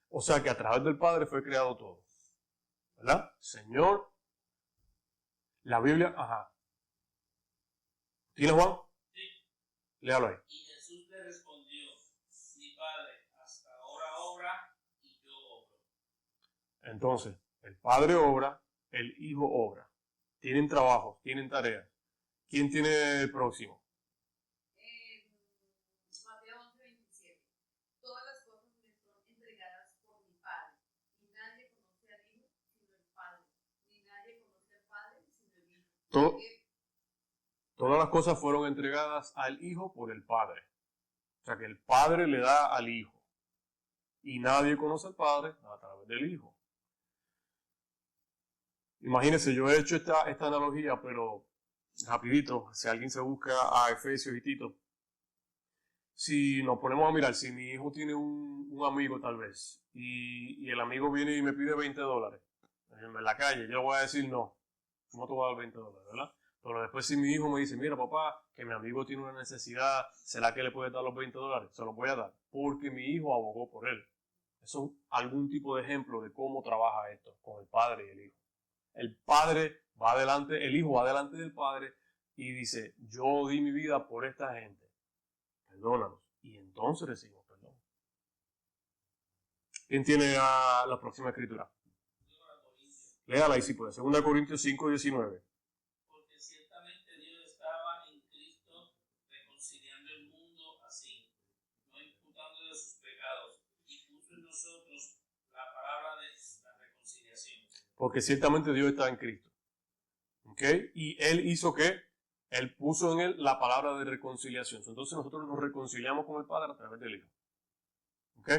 O sea que a través del Padre fue creado todo. ¿Verdad? Señor. La Biblia, ajá. ¿Tiene Juan? Sí. Léalo ahí. Y Jesús le respondió, mi Padre, hasta ahora obra y yo obro. Entonces, el Padre obra, el Hijo obra. Tienen trabajos, tienen tareas. ¿Quién tiene el próximo? Mateo 11:27. Todas las cosas me son entregadas por mi Padre, y nadie conoce al Hijo sino el Padre, ni nadie conoce al Padre sino el Hijo. Todas las cosas fueron entregadas al Hijo por el Padre. O sea que el Padre le da al Hijo. Y nadie conoce al Padre a través del Hijo. Imagínense, yo he hecho esta analogía, pero rapidito, si alguien se busca a Efesios y Tito. Si nos ponemos a mirar, si mi hijo tiene un amigo tal vez, y el amigo viene y me pide $20 en la calle, yo voy a decir no te voy a dar $20, ¿verdad? Pero después si mi hijo me dice, mira papá, que mi amigo tiene una necesidad, ¿será que le puede dar los $20? Se los voy a dar, porque mi hijo abogó por él. Eso es algún tipo de ejemplo de cómo trabaja esto con el Padre y el Hijo. El Padre va adelante, el Hijo va delante del Padre y dice, yo di mi vida por esta gente, perdónanos. Y entonces recibimos perdón. ¿Quién tiene la próxima escritura? Léala ahí si puede. 2 Corintios 5:19. Porque ciertamente Dios estaba en Cristo reconciliando el mundo así, no imputando de sus pecados, y puso en nosotros la palabra de la reconciliación. Porque ciertamente Dios está en Cristo. ¿Ok? Y Él hizo ¿qué? Él puso en Él la palabra de reconciliación. Entonces nosotros nos reconciliamos con el Padre a través del Hijo. ¿Ok?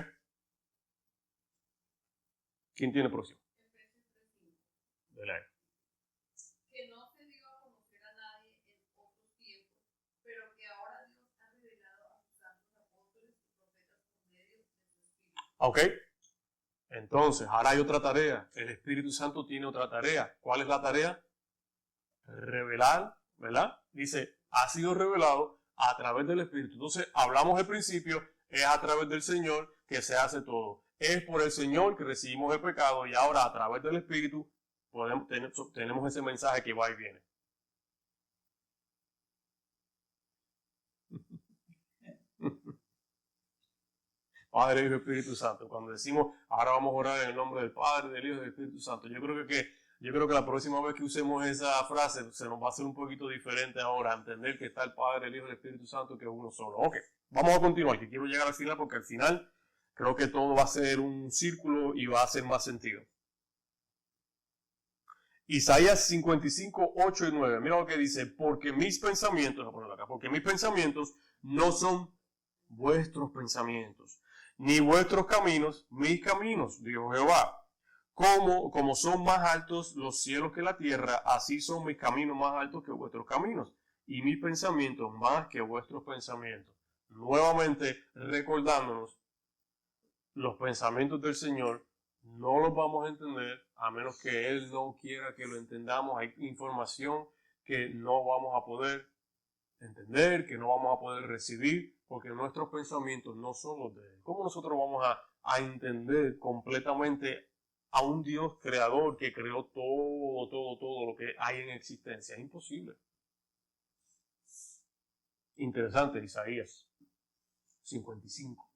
¿Quién tiene próximo? Dele ahí. Que no se dio a conocer a nadie en otros tiempos, pero que ahora Dios ha revelado a sus santos apóstoles y profetas por medio de su Espíritu. ¿Ok? Entonces, ahora hay otra tarea. El Espíritu Santo tiene otra tarea. ¿Cuál es la tarea? Revelar, ¿verdad? Dice, ha sido revelado a través del Espíritu. Entonces, hablamos al principio, es a través del Señor que se hace todo. Es por el Señor que recibimos el pecado y ahora a través del Espíritu tenemos ese mensaje que va y viene. Padre, Hijo y Espíritu Santo. Cuando decimos, ahora vamos a orar en el nombre del Padre, del Hijo y del Espíritu Santo, yo creo que la próxima vez que usemos esa frase se nos va a hacer un poquito diferente ahora, entender que está el Padre, el Hijo y el Espíritu Santo, que es uno solo. Ok, vamos a continuar, que quiero llegar al final porque al final creo que todo va a ser un círculo y va a hacer más sentido. Isaías 55, 8 y 9. Mira lo que dice, porque mis pensamientos no son vuestros pensamientos, ni vuestros caminos, mis caminos, dijo Jehová. Como son más altos los cielos que la tierra, así son mis caminos más altos que vuestros caminos, y mis pensamientos más que vuestros pensamientos. Nuevamente recordándonos, los pensamientos del Señor no los vamos a entender a menos que Él no quiera que lo entendamos. Hay información que no vamos a poder entender, que no vamos a poder recibir, porque nuestros pensamientos no son los de Él. ¿Cómo nosotros vamos a entender completamente a un Dios creador que creó todo lo que hay en existencia? Es imposible. Interesante, Isaías 55.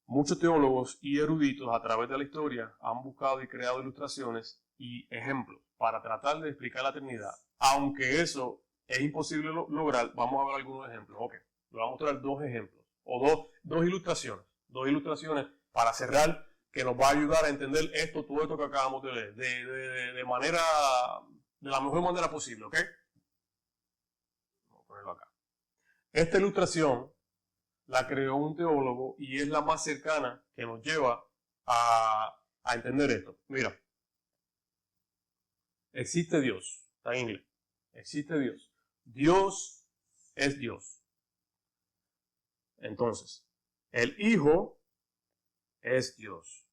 Muchos teólogos y eruditos a través de la historia han buscado y creado ilustraciones y ejemplos para tratar de explicar la Trinidad. Aunque eso es imposible lograr, vamos a ver algunos ejemplos. Ok, le vamos a mostrar dos ejemplos, o dos ilustraciones. Dos ilustraciones para cerrar, que nos va a ayudar a entender todo esto que acabamos de leer, de la mejor manera posible, ¿ok? Vamos a ponerlo acá. Esta ilustración la creó un teólogo y es la más cercana que nos lleva a entender esto. Mira, existe Dios, está en inglés, existe Dios. Dios es Dios. Entonces, el Hijo es Dios.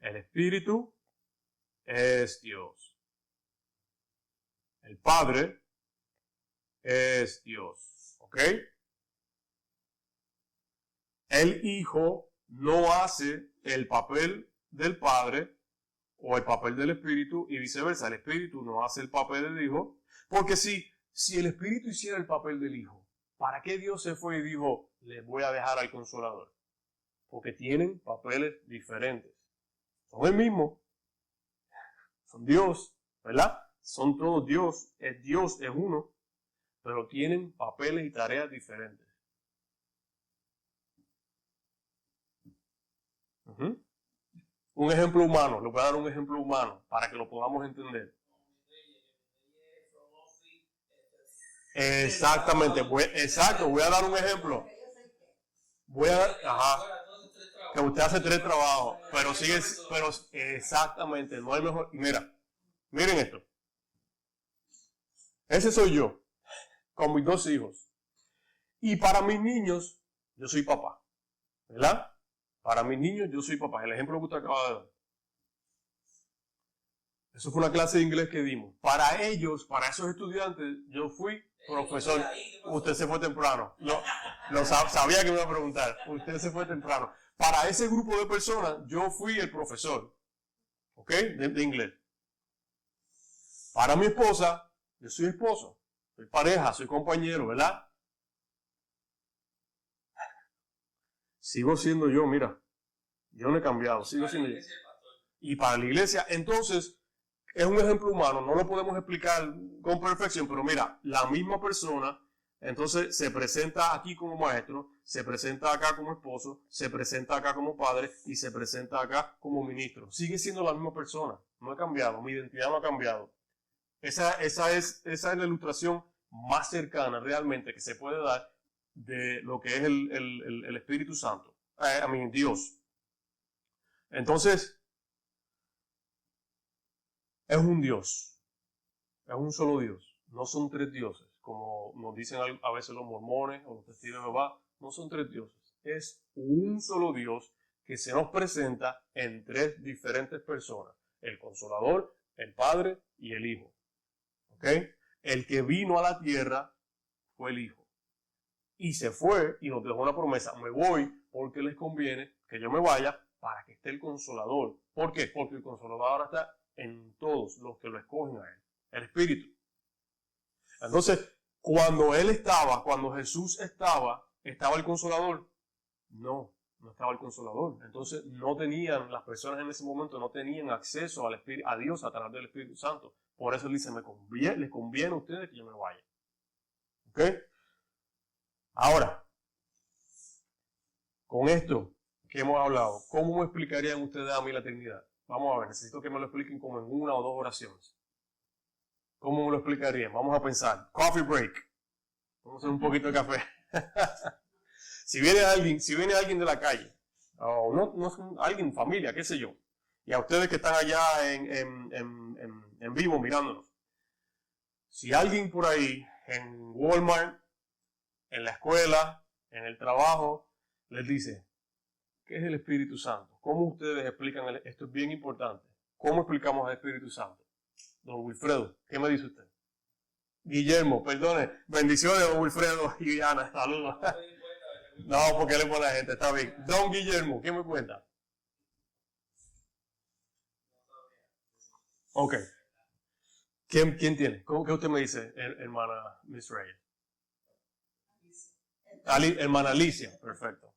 El Espíritu es Dios. El Padre es Dios. ¿Ok? El Hijo no hace el papel del Padre o el papel del Espíritu y viceversa. El Espíritu no hace el papel del Hijo. Porque si el Espíritu hiciera el papel del Hijo, ¿para qué Dios se fue y dijo, les voy a dejar al Consolador? Porque tienen papeles diferentes. Son el mismo. Son Dios, ¿verdad? Son todos Dios, es uno, pero tienen papeles y tareas diferentes. Un ejemplo humano, les voy a dar un ejemplo humano para que lo podamos entender. Exactamente, voy a dar un ejemplo. Que usted hace 3 trabajos, pero exactamente, no hay mejor. Miren esto. Ese soy yo, con mis 2 hijos. Y para mis niños, yo soy papá, ¿verdad? Para mis niños, yo soy papá. El ejemplo que usted acaba de dar. Eso fue una clase de inglés que dimos. Para ellos, para esos estudiantes, yo fui profesor. Usted se fue temprano. No sabía que me iba a preguntar. Usted se fue temprano. Para ese grupo de personas, yo fui el profesor. ¿Ok? De inglés. Para mi esposa, yo soy esposo. Soy pareja, soy compañero, ¿verdad? Sigo siendo yo, mira. Yo no he cambiado, sigo siendo yo. Y para la iglesia, entonces, es un ejemplo humano, no lo podemos explicar con perfección, pero mira, la misma persona, entonces se presenta aquí como maestro, se presenta acá como esposo, se presenta acá como padre y se presenta acá como ministro. Sigue siendo la misma persona, no he cambiado, mi identidad no ha cambiado. Esa es la ilustración más cercana realmente que se puede dar de lo que es el Espíritu Santo, Dios. Entonces, es un Dios, es un solo Dios, no son 3 dioses, como nos dicen a veces los mormones o los testigos de Jehová, no son 3 dioses, es un solo Dios que se nos presenta en 3 diferentes personas, el Consolador, el Padre y el Hijo. ¿Ok? El que vino a la tierra fue el Hijo. Y se fue y nos dejó una promesa, me voy porque les conviene que yo me vaya para que esté el Consolador. ¿Por qué? Porque el Consolador ahora está en todos los que lo escogen a Él, el Espíritu. Entonces, cuando Jesús estaba el Consolador. No estaba el Consolador. Entonces, las personas en ese momento no tenían acceso a Dios a través del Espíritu Santo. Por eso Él dice, les conviene a ustedes que yo me vaya. ¿Ok? Ahora, con esto que hemos hablado, ¿cómo me explicarían ustedes a mí la Trinidad? Vamos a ver, necesito que me lo expliquen como en 1 o 2 oraciones. ¿Cómo me lo explicarían? Vamos a pensar. Coffee break. Vamos a hacer un poquito de café. Si viene alguien de la calle, o no alguien, familia, qué sé yo, y a ustedes que están allá en vivo mirándonos, si alguien por ahí, en Walmart, en la escuela, en el trabajo, les dice, ¿qué es el Espíritu Santo? ¿Cómo ustedes explican esto? Es bien importante. ¿Cómo explicamos al Espíritu Santo? Don Wilfredo, ¿qué me dice usted? Guillermo, perdone, bendiciones, don Wilfredo y Ana, saludos. No, porque le pone a la gente, está bien. Don Guillermo, ¿qué me cuenta? Ok. ¿Quién tiene? ¿Qué usted me dice, hermana Miss Reyes? Hermana Alicia, perfecto.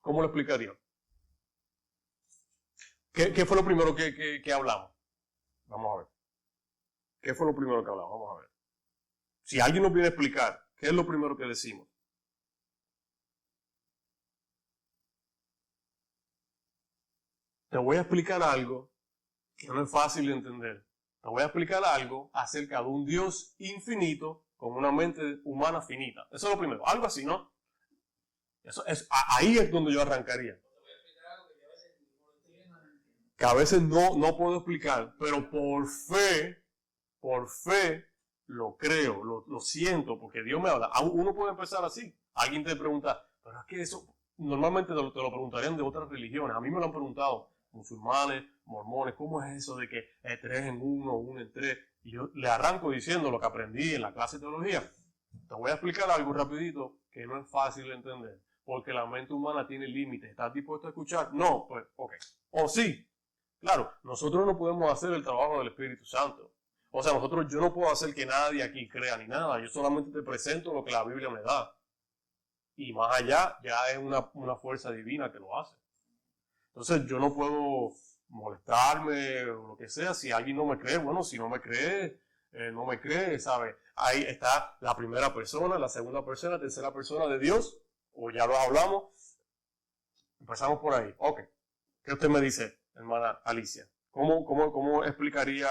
¿Cómo lo explicaría? ¿Qué fue lo primero que hablamos? Vamos a ver. ¿Qué fue lo primero que hablamos? Vamos a ver. Si alguien nos viene a explicar, ¿qué es lo primero que decimos? Te voy a explicar algo que no es fácil de entender. Te voy a explicar algo acerca de un Dios infinito con una mente humana finita. Eso es lo primero. Algo así, ¿no? Ahí es donde yo arrancaría. Que a veces no puedo explicar, pero por fe lo creo, lo siento, porque Dios me habla. Uno puede empezar así. Alguien te pregunta, pero es que eso normalmente te lo preguntarían de otras religiones. A mí me lo han preguntado musulmanes, mormones, ¿cómo es eso de que es 3 en 1, 1 en 3? Y yo le arranco diciendo lo que aprendí en la clase de teología. Te voy a explicar algo rapidito que no es fácil de entender, porque la mente humana tiene límites. ¿Estás dispuesto a escuchar? No, pues, ok. O sí. Claro, nosotros no podemos hacer el trabajo del Espíritu Santo. O sea, yo no puedo hacer que nadie aquí crea ni nada. Yo solamente te presento lo que la Biblia me da. Y más allá, ya es una fuerza divina que lo hace. Entonces, yo no puedo molestarme o lo que sea. Si alguien no me cree, bueno, si no me cree, no me cree, ¿sabe? Ahí está la primera persona, la segunda persona, la tercera persona de Dios. O ya lo hablamos. Empezamos por ahí. Ok. ¿Qué usted me dice, hermana Alicia? ¿Cómo explicaría,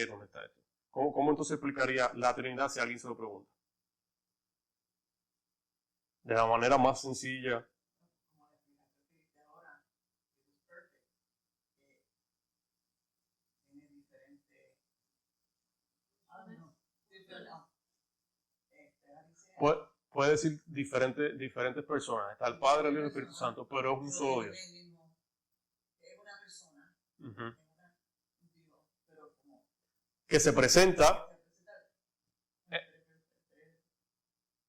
¿dónde está esto? ¿Cómo entonces explicaría la Trinidad si alguien se lo pregunta? De la manera más sencilla. Puede decir diferentes personas. Está el Padre, el Hijo y el Espíritu Santo, pero es un solo Dios. Uh-huh. Que se presenta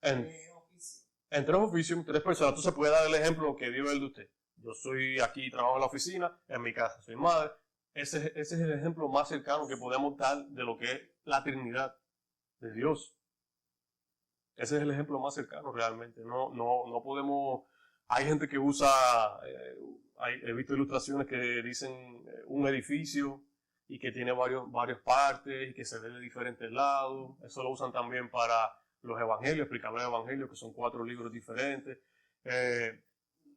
en 3 oficios, en 3 personas. Entonces puede dar el ejemplo que dio el de usted. Yo soy aquí, trabajo en la oficina, en mi casa soy madre. Ese es el ejemplo más cercano que podemos dar de lo que es la Trinidad de Dios. Ese es el ejemplo más cercano realmente. No podemos. Hay gente que usa, he visto ilustraciones que dicen un edificio y que tiene varias partes y que se ve de diferentes lados. Eso lo usan también para los evangelios, explicar los evangelios, que son 4 libros diferentes.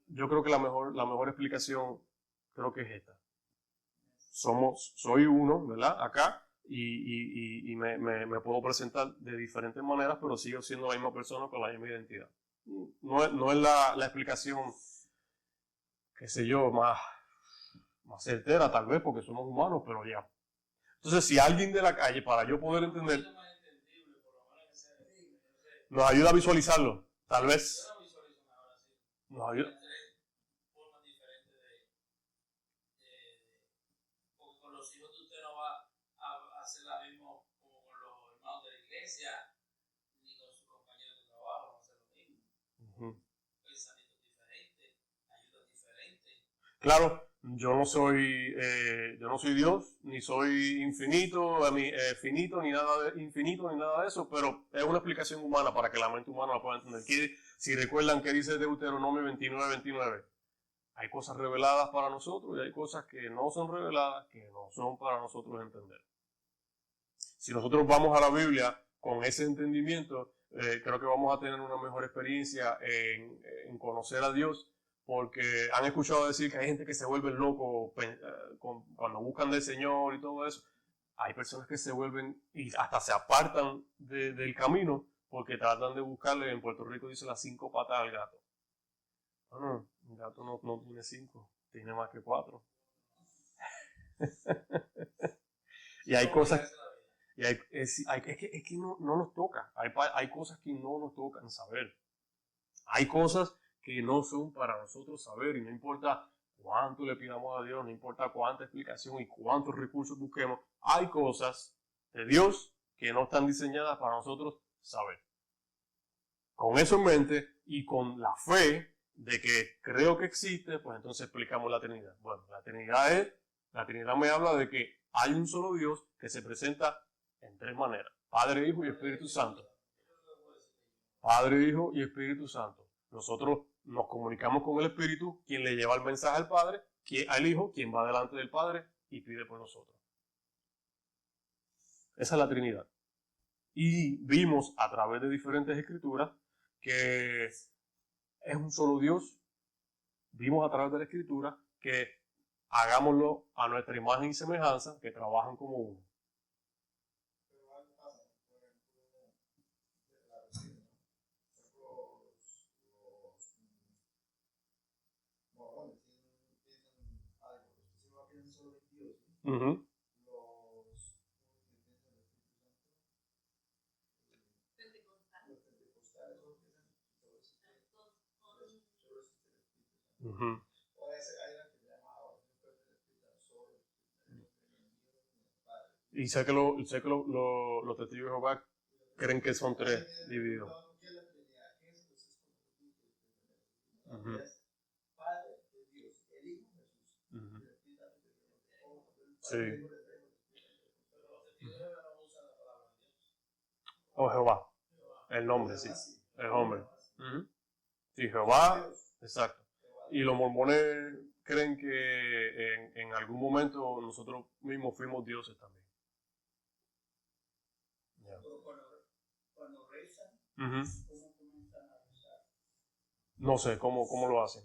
Yo creo que la mejor explicación creo que es esta. Soy uno, ¿verdad? Acá. Y me puedo presentar de diferentes maneras, pero sigo siendo la misma persona con la misma identidad. No es la explicación, qué sé yo, más certera tal vez, porque somos humanos, pero ya. Entonces, si alguien de la calle, para yo poder entender, nos ayuda a visualizarlo, tal vez. Nos ayuda. Claro, yo no soy Dios, ni soy infinito, finito, ni nada de infinito, ni nada de eso, pero es una explicación humana para que la mente humana la pueda entender. Si recuerdan que dice Deuteronomio 29:29, hay cosas reveladas para nosotros y hay cosas que no son reveladas, que no son para nosotros entender. Si nosotros vamos a la Biblia con ese entendimiento, creo que vamos a tener una mejor experiencia en conocer a Dios. Porque han escuchado decir que hay gente que se vuelve loco cuando buscan del Señor y todo eso. Hay personas que se vuelven y hasta se apartan del camino porque tratan de buscarle, en Puerto Rico dice las 5 patas al gato. Bueno, el gato no tiene 5, tiene más que 4. Y hay cosas, es que no nos toca, hay cosas que no nos tocan saber. Hay cosas que no son para nosotros saber, y no importa cuánto le pidamos a Dios, no importa cuánta explicación y cuántos recursos busquemos, hay cosas de Dios que no están diseñadas para nosotros saber. Con eso en mente y con la fe de que creo que existe, pues entonces explicamos la Trinidad. Bueno, la Trinidad me habla de que hay un solo Dios que se presenta en 3 maneras: Padre, Hijo y Espíritu Santo. Padre, Hijo y Espíritu Santo. Nosotros nos comunicamos con el Espíritu, quien le lleva el mensaje al Padre, al Hijo, quien va delante del Padre y pide por nosotros. Esa es la Trinidad. Y vimos a través de diferentes escrituras que es un solo Dios. Vimos a través de la escritura que hagámoslo a nuestra imagen y semejanza, que trabajan como uno. Uh-huh. Uh-huh. Y sé que los testigos de Jehová creen que son 3 divididos. Uh-huh. Uh-huh. Sí. Oh, Jehová. El nombre, sí. El hombre. Uh-huh. Sí, Jehová. Exacto. Y los mormones creen que en algún momento nosotros mismos fuimos dioses también. Yeah. Cuando rezan, ¿cómo comienzan a rezar? No sé, ¿cómo lo hacen?